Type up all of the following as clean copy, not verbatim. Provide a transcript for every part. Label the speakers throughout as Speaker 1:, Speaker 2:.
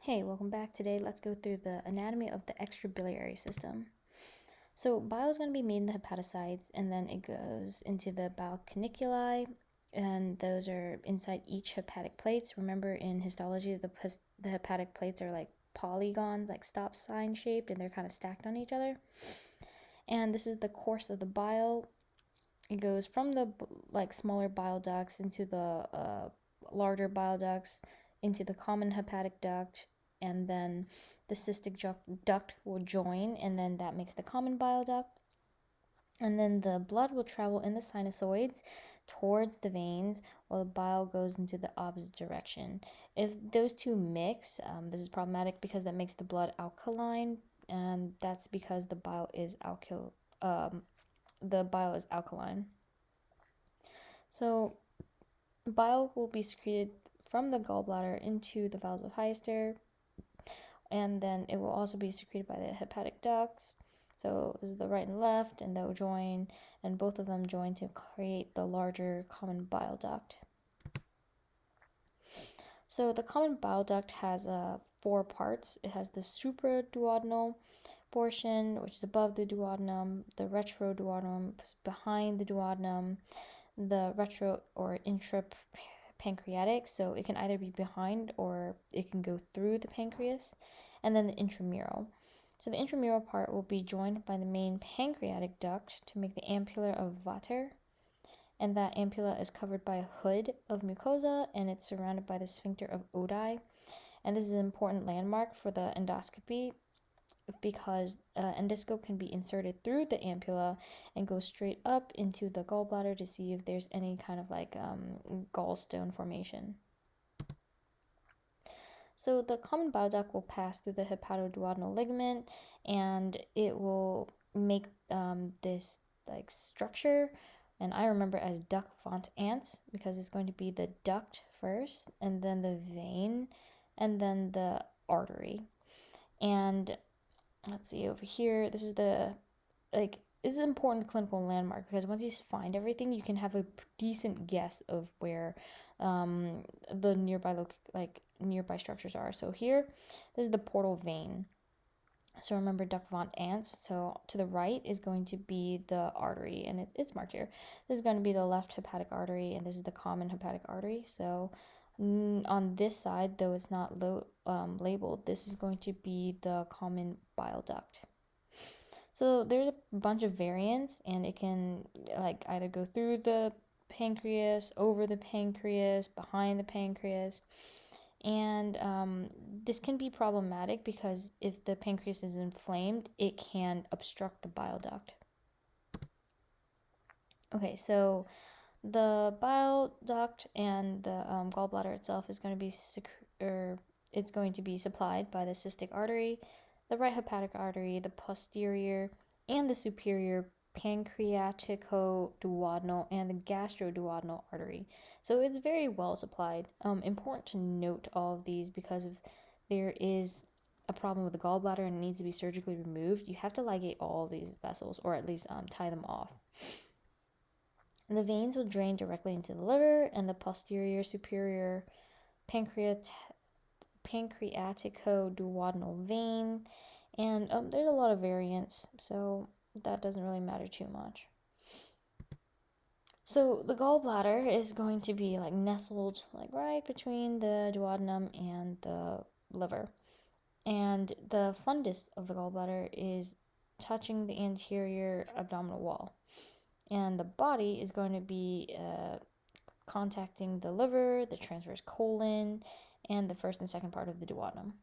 Speaker 1: Hey, welcome back. Today, let's go through the anatomy of the extrabiliary system. So, bile is going to be made in the hepatocytes, and then it goes into the bile caniculi, and those are inside each hepatic plates. Remember, in histology, the hepatic plates are like polygons, like stop sign shaped, and they're kind of stacked on each other. And this is the course of the bile. It goes from the smaller bile ducts into the larger bile ducts, into the common hepatic duct, and then the cystic duct will join, and then that makes the common bile duct. And then the blood will travel in the sinusoids towards the veins, while the bile goes into the opposite direction. If those two mix, this is problematic because that makes the blood alkaline, and that's because the bile is alkaline. So bile will be secreted from the gallbladder into the valves of Heister, and then it will also be secreted by the hepatic ducts. So this is the right and left, and they'll join, and both of them join to create the larger common bile duct. So the common bile duct has 4 parts. It has the supraduodenal portion, which is above the duodenum, the retroduodenum behind the duodenum, the retro or intrapancreatic, so it can either be behind or it can go through the pancreas, and then the intramural. So the intramural part will be joined by the main pancreatic duct to make the ampulla of Vater, and that ampulla is covered by a hood of mucosa, and it's surrounded by the sphincter of Oddi. And this is an important landmark for the endoscopy because endoscope can be inserted through the ampulla and go straight up into the gallbladder to see if there's any kind of gallstone formation. So the common bile duct will pass through the hepatoduodenal ligament, and it will make this structure, and I remember as duct vont ants because it's going to be the duct first, and then the vein, and then the artery. And let's see over here, this is an important clinical landmark because once you find everything, you can have a decent guess of where the nearby structures are. So here, this is the portal vein. So remember duct vont ants. So to the right is going to be the artery, and it's marked here. This is going to be the left hepatic artery, and this is the common hepatic artery. So on this side, though it's not labeled, this is going to be the common bile duct. So there's a bunch of variants, and it can either go through the pancreas, over the pancreas, behind the pancreas. And this can be problematic because if the pancreas is inflamed, it can obstruct the bile duct. Okay, so the bile duct and the gallbladder itself is going to be it's going to be supplied by the cystic artery, the right hepatic artery, the posterior and the superior pancreatico-duodenal and the gastroduodenal artery. So it's very well supplied. Important to note all of these because if there is a problem with the gallbladder and it needs to be surgically removed, you have to ligate all of these vessels, or at least tie them off. The veins will drain directly into the liver, and the posterior superior pancreatico-duodenal vein. And there's a lot of variants, so that doesn't really matter too much. So the gallbladder is going to be nestled right between the duodenum and the liver. And the fundus of the gallbladder is touching the anterior abdominal wall. And the body is going to be contacting the liver, the transverse colon, and the first and second part of the duodenum.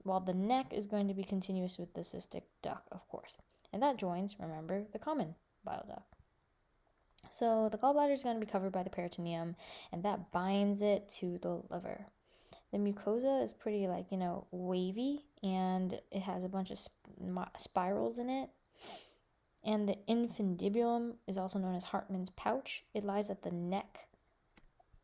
Speaker 1: While the neck is going to be continuous with the cystic duct, of course. And that joins, remember, the common bile duct. So the gallbladder is going to be covered by the peritoneum, and that binds it to the liver. The mucosa is pretty wavy, and it has a bunch of spirals in it. And the infundibulum is also known as Hartmann's pouch. It lies at the neck,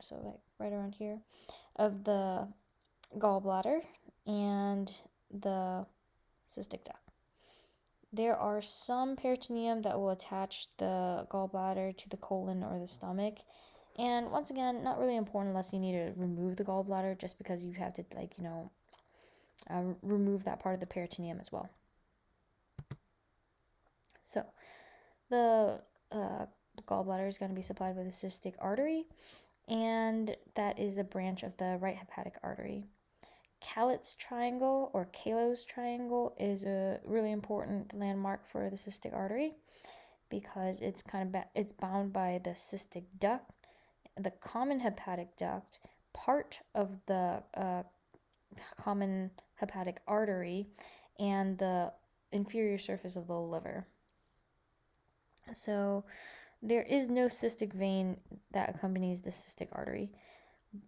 Speaker 1: so right around here, of the gallbladder and the cystic duct. There are some peritoneum that will attach the gallbladder to the colon or the stomach. And once again, not really important unless you need to remove the gallbladder, just because you have to remove that part of the peritoneum as well. So the gallbladder is going to be supplied with a cystic artery, and that is a branch of the right hepatic artery. Calit's triangle or Kalos triangle is a really important landmark for the cystic artery because it's it's bound by the cystic duct, the common hepatic duct, part of the common hepatic artery, and the inferior surface of the liver. So there is no cystic vein that accompanies the cystic artery.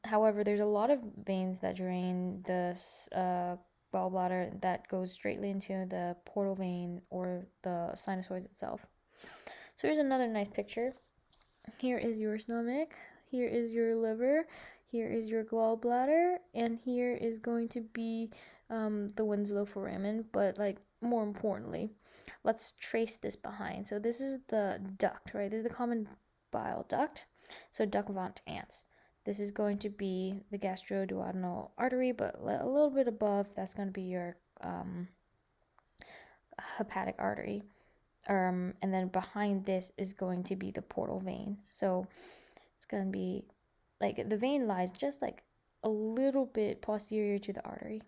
Speaker 1: However, there's a lot of veins that drain the gallbladder that goes straightly into the portal vein or the sinusoids itself. So here's another nice picture. Here is your stomach, here is your liver, here is your gallbladder, and here is going to be the Winslow foramen, but like more importantly, let's trace this behind. So this is the duct, right? This is the common bile duct. So duct von Ants. This is going to be the gastroduodenal artery, but a little bit above, that's going to be your hepatic artery. And then behind this is going to be the portal vein. So it's going to be like the vein lies just like a little bit posterior to the artery.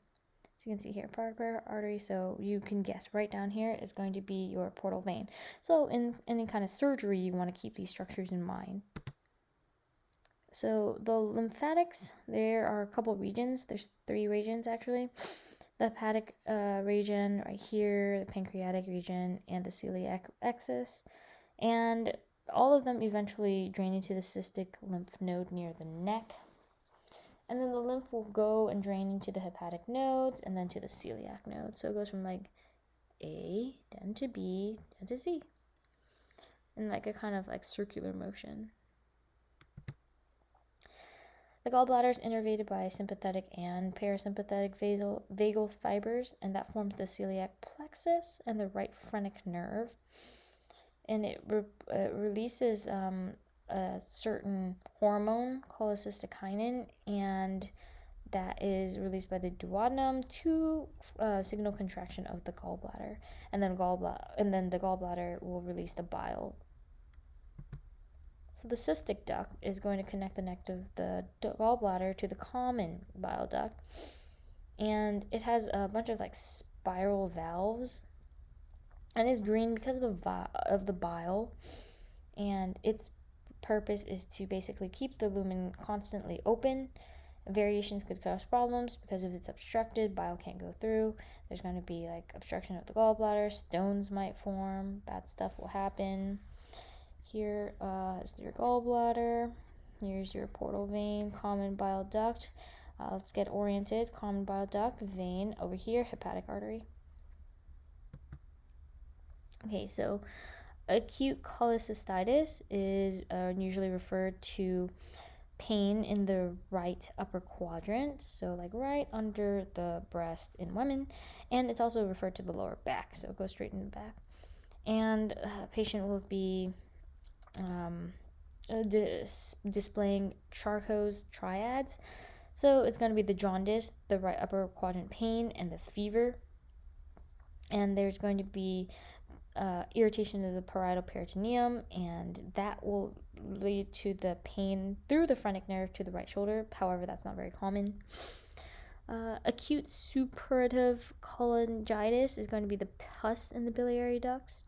Speaker 1: So you can see here, pericardial artery. So you can guess right down here is going to be your portal vein. So in any kind of surgery, you want to keep these structures in mind. So the lymphatics, there are a couple regions. There's 3 regions actually. The hepatic region right here, the pancreatic region, and the celiac axis. And all of them eventually drain into the cystic lymph node near the neck. And then the lymph will go and drain into the hepatic nodes and then to the celiac node. So it goes from like A, down to B, down to C. In like a kind of like circular motion. The gallbladder is innervated by sympathetic and parasympathetic vagal fibers, and that forms the celiac plexus and the right phrenic nerve. And it releases a certain hormone, cholecystectomy, and that is released by the duodenum to signal contraction of the gallbladder, and then the gallbladder will release the bile. So the cystic duct is going to connect the neck of the gallbladder to the common bile duct, and it has a bunch of like spiral valves, and is green because of the bile, and its purpose is to basically keep the lumen constantly open. Variations could cause problems because if it's obstructed, bile can't go through. There's going to be like obstruction of the gallbladder, stones might form, bad stuff will happen. Here is your gallbladder. Here's your portal vein, common bile duct. Let's get oriented. Common bile duct, vein over here, hepatic artery. Okay, so acute cholecystitis is usually referred to pain in the right upper quadrant, so like right under the breast in women, and it's also referred to the lower back, so it goes straight in the back. And a patient will be displaying Charcot's triads. So it's going to be the jaundice, the right upper quadrant pain, and the fever. And there's going to be irritation of the parietal peritoneum, and that will lead to the pain through the phrenic nerve to the right shoulder. However, that's not very common. Acute suppurative cholangitis is going to be the pus in the biliary ducts,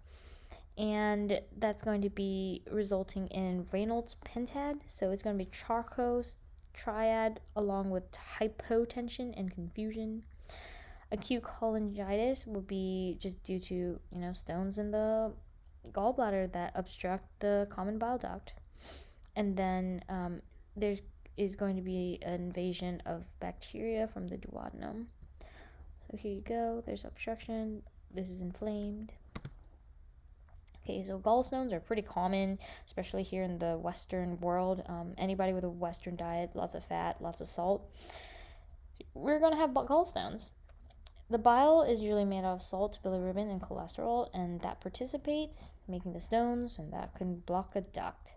Speaker 1: and that's going to be resulting in Raynaud's pentad. So it's going to be Charcot's triad along with hypotension and confusion. Acute cholangitis will be just due to, stones in the gallbladder that obstruct the common bile duct. And then there is going to be an invasion of bacteria from the duodenum. So here you go. There's obstruction. This is inflamed. Okay, so gallstones are pretty common, especially here in the Western world. Anybody with a Western diet, lots of fat, lots of salt, we're going to have gallstones. The bile is usually made out of salt, bilirubin, and cholesterol, and that participates, making the stones, and that can block a duct.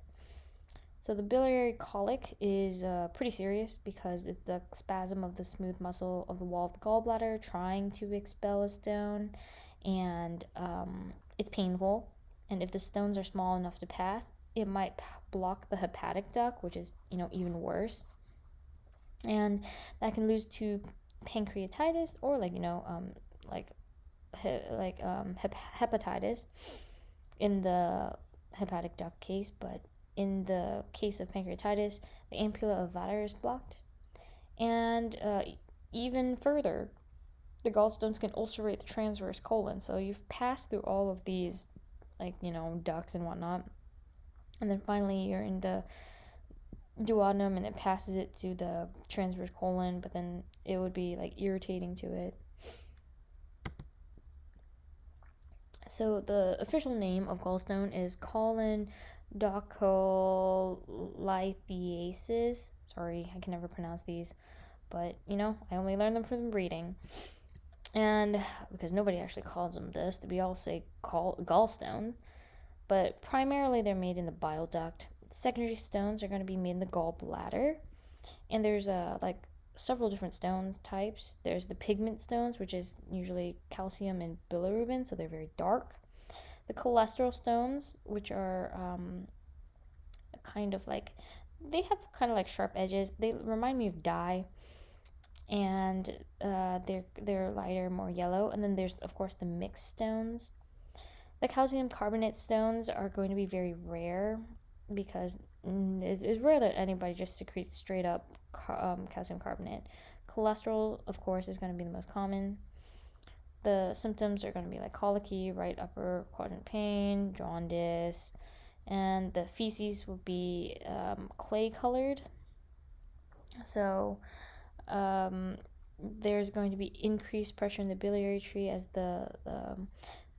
Speaker 1: So the biliary colic is pretty serious because it's the spasm of the smooth muscle of the wall of the gallbladder trying to expel a stone, and it's painful. And if the stones are small enough to pass, it might block the hepatic duct, which is even worse, and that can lead to pancreatitis or hepatitis in the hepatic duct case, but in the case of pancreatitis, the ampulla of Vater is blocked. And even further, the gallstones can ulcerate the transverse colon. So you've passed through all of these, ducts and whatnot. And then finally, you're in the duodenum and it passes it to the transverse colon, but then it would be irritating to it. So the official name of gallstone is Choledocholithiasis. Sorry, I can never pronounce these, but I only learned them from reading. And because nobody actually calls them this, we all say gallstone, but primarily they're made in the bile duct. Secondary stones are going to be made in the gallbladder, and there's several different stones types. There's the pigment stones, which is usually calcium and bilirubin, so they're very dark. The cholesterol stones, which are they have kind of like sharp edges. They remind me of dye, and they're lighter, more yellow. And then there's of course the mixed stones. The calcium carbonate stones are going to be very rare because it's rare that anybody just secretes straight up calcium carbonate. Cholesterol, of course, is going to be the most common. The symptoms are going to be like colicky, right upper quadrant pain, jaundice, and the feces will be clay colored. So there's going to be increased pressure in the biliary tree as the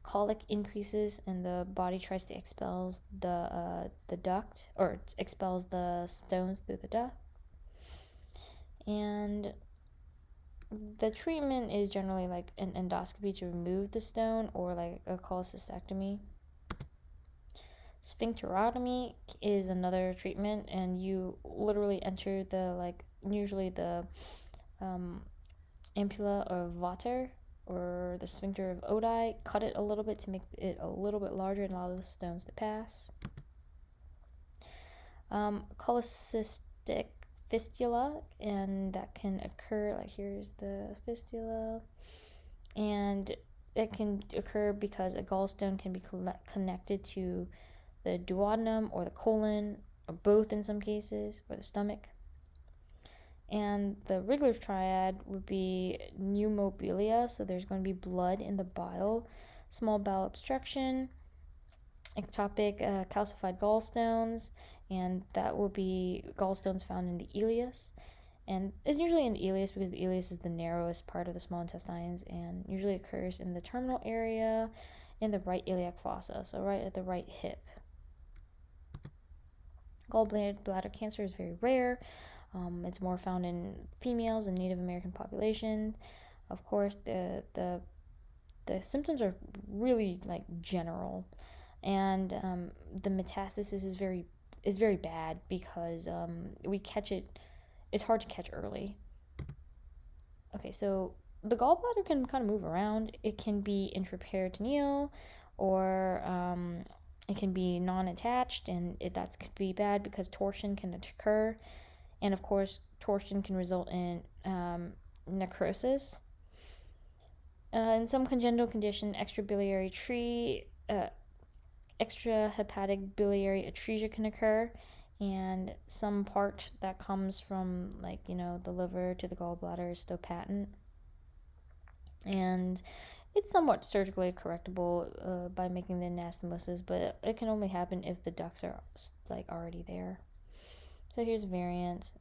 Speaker 1: colic increases and the body tries to expel the duct, or expels the stones through the duct. And the treatment is generally like an endoscopy to remove the stone, or like a cholecystectomy. Sphincterotomy is another treatment, and you literally enter usually the ampulla of Vater or the sphincter of Oddi, cut it a little bit to make it a little bit larger and allow the stones to pass. Cholecystic fistula, and that can occur, here's the fistula, and it can occur because a gallstone can be connected to the duodenum or the colon, or both in some cases, or the stomach. And the Wriggler's triad would be pneumobilia, so there's going to be blood in the bile, small bowel obstruction, ectopic calcified gallstones, and that will be gallstones found in the ileus. And it's usually in the ileus because the ileus is the narrowest part of the small intestines and usually occurs in the terminal area in the right iliac fossa, so right at the right hip. Gallbladder cancer is very rare. It's more found in females and Native American populations. Of course, the symptoms are really general, and the metastasis is very bad because we catch it. It's hard to catch early. Okay, so the gallbladder can kind of move around. It can be intraperitoneal, or it can be non-attached, and that could be bad because torsion can occur. And of course, torsion can result in necrosis. In some congenital condition, extrahepatic biliary atresia can occur, and some part that comes from the liver to the gallbladder is still patent. And it's somewhat surgically correctable by making the anastomosis, but it can only happen if the ducts are already there. So here's variants.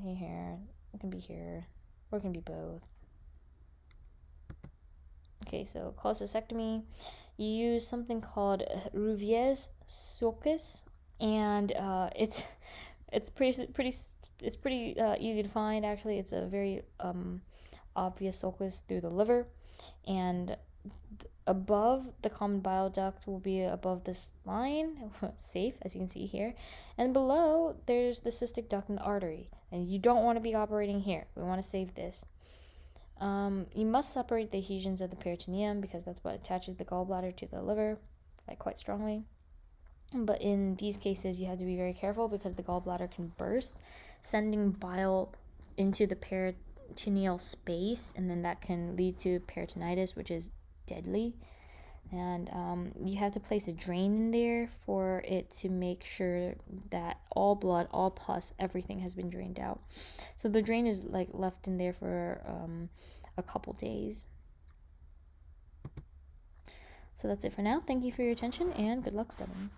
Speaker 1: Here, it can be here, or it can be both. Okay, so cholecystectomy, you use something called Rouvier's sulcus, and it's pretty easy to find. Actually, it's a very obvious sulcus through the liver, and above the common bile duct will be above this line, safe, as you can see here, and below there's the cystic duct and the artery, and you don't want to be operating here. We want to save this. You must separate the adhesions of the peritoneum because that's what attaches the gallbladder to the liver, like quite strongly. But in these cases, you have to be very careful because the gallbladder can burst, sending bile into the peritoneal space, and then that can lead to peritonitis, which is deadly. And you have to place a drain in there for it to make sure that all blood, all pus, everything has been drained out. So the drain is like left in there for a couple days. So that's it for now. Thank you for your attention and good luck studying.